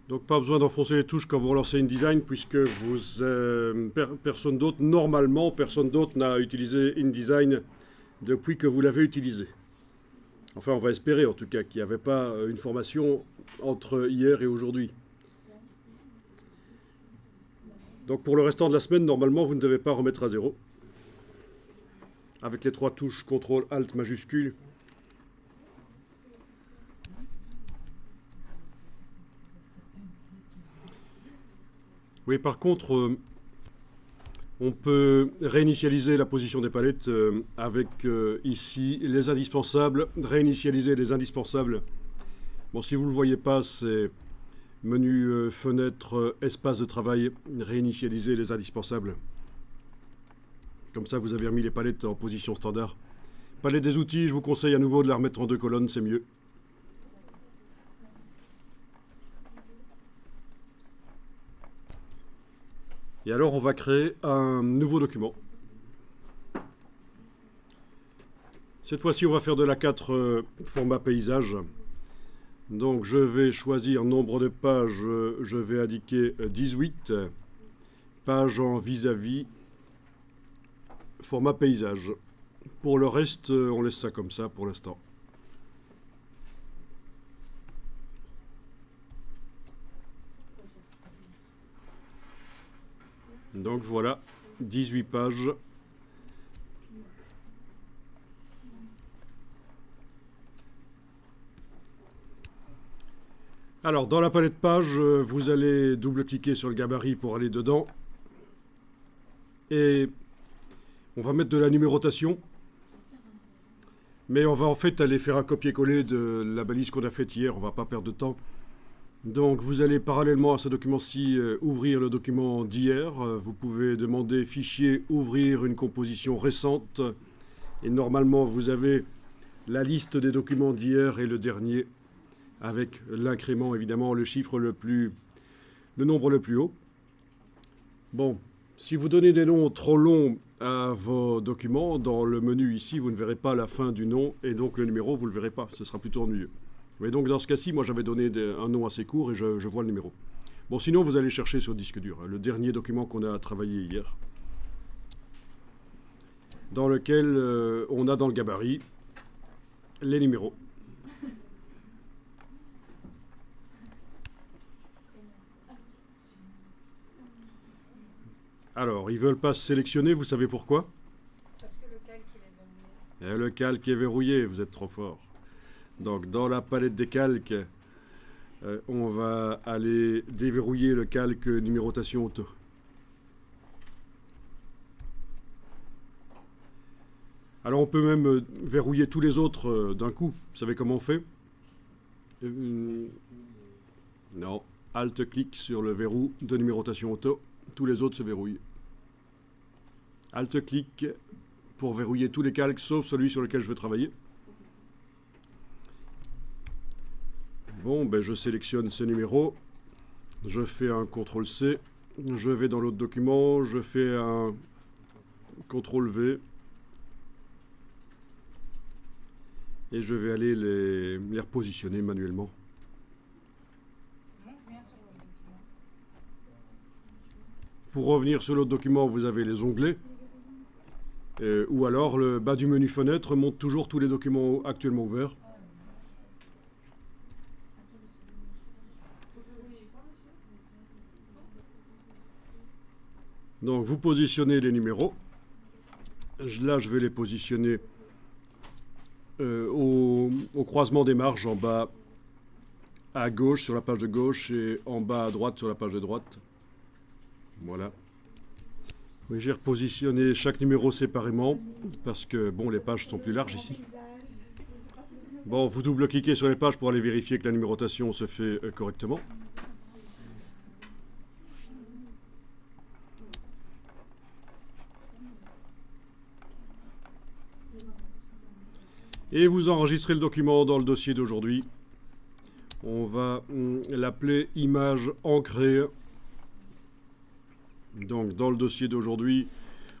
Donc pas besoin d'enfoncer les touches quand vous relancez InDesign puisque personne d'autre, normalement, personne d'autre n'a utilisé InDesign depuis que vous l'avez utilisé. Enfin, on va espérer en tout cas qu'il n'y avait pas une formation entre hier et aujourd'hui. Donc pour le restant de la semaine, normalement, vous ne devez pas remettre à zéro. Avec les 3 touches CTRL ALT majuscule. Oui, par contre, on peut réinitialiser la position des palettes avec ici les indispensables, réinitialiser les indispensables. Bon, si vous ne le voyez pas, c'est menu fenêtre espace de travail, réinitialiser les indispensables. Comme ça, vous avez remis les palettes en position standard. Palette des outils, je vous conseille à nouveau de la remettre en 2 colonnes, c'est mieux. Et alors, on va créer un nouveau document. Cette fois-ci, on va faire de l'A4 format paysage. Donc, je vais choisir nombre de pages. Je vais indiquer 18. Pages en vis-à-vis. Format paysage. Pour le reste, on laisse ça comme ça pour l'instant. Donc voilà, 18 pages. Alors, dans la palette pages, vous allez double-cliquer sur le gabarit pour aller dedans. Et on va mettre de la numérotation. Mais on va en fait aller faire un copier-coller de la balise qu'on a faite hier. On ne va pas perdre de temps. Donc vous allez parallèlement à ce document-ci ouvrir le document d'hier. Vous pouvez demander fichier, ouvrir une composition récente. Et normalement vous avez la liste des documents d'hier et le dernier avec l'incrément évidemment, le nombre le plus haut. Bon, si vous donnez des noms trop longs à vos documents, dans le menu ici vous ne verrez pas la fin du nom et donc le numéro vous ne le verrez pas. Ce sera plutôt ennuyeux. Mais donc dans ce cas-ci, moi j'avais donné un nom assez court et je vois le numéro. Bon, sinon vous allez chercher sur le disque dur, le dernier document qu'on a travaillé hier, dans lequel on a dans le gabarit les numéros. Alors, ils ne veulent pas se sélectionner, vous savez pourquoi? Parce que le calque il est verrouillé. Et le calque est verrouillé, vous êtes trop fort. Donc dans la palette des calques, on va aller déverrouiller le calque numérotation auto. Alors on peut même verrouiller tous les autres d'un coup. Vous savez comment on fait? Non. Alt-clic sur le verrou de numérotation auto. Tous les autres se verrouillent. Alt-clic pour verrouiller tous les calques sauf celui sur lequel je veux travailler. Bon, ben je sélectionne ce numéro, je fais un CTRL-C, je vais dans l'autre document, je fais un CTRL-V et je vais aller les repositionner manuellement. Pour revenir sur l'autre document, vous avez les onglets, ou alors le bas du menu fenêtre montre toujours tous les documents actuellement ouverts. Donc vous positionnez les numéros. Là, je vais les positionner au croisement des marges, en bas à gauche sur la page de gauche et en bas à droite sur la page de droite. Voilà. Oui, j'ai repositionné chaque numéro séparément parce que bon, les pages sont plus larges ici. Bon, vous double-cliquez sur les pages pour aller vérifier que la numérotation se fait correctement. Et vous enregistrez le document dans le dossier d'aujourd'hui. On va l'appeler image ancrée. Donc dans le dossier d'aujourd'hui,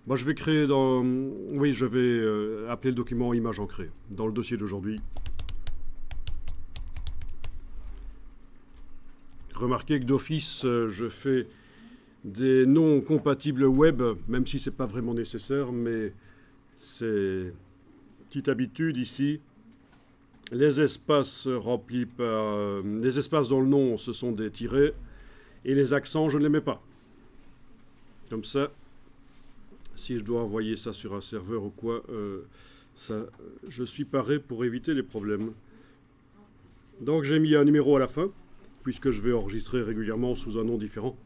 moi je vais créer dans... Oui, je vais appeler le document image ancrée dans le dossier d'aujourd'hui. Remarquez que d'office, je fais des noms compatibles web, même si ce n'est pas vraiment nécessaire, mais c'est petite habitude ici. Les espaces remplis par... les espaces dans le nom, ce sont des tirets, et les accents, je ne les mets pas. Comme ça, si je dois envoyer ça sur un serveur ou quoi, je suis paré pour éviter les problèmes. Donc j'ai mis un numéro à la fin, puisque je vais enregistrer régulièrement sous un nom différent.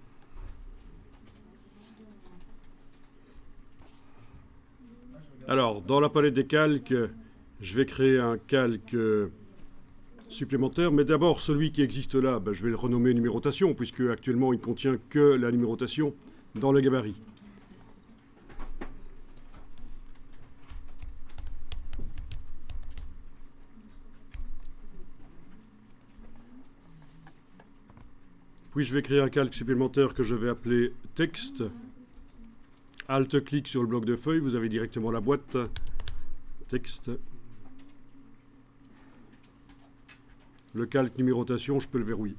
Alors, dans la palette des calques, je vais créer un calque supplémentaire, mais d'abord celui qui existe là, je vais le renommer numérotation, puisque actuellement il ne contient que la numérotation dans le gabarit. Puis je vais créer un calque supplémentaire que je vais appeler texte. Alt-clic sur le bloc de feuilles, vous avez directement la boîte. Texte. Le calque numérotation, je peux le verrouiller.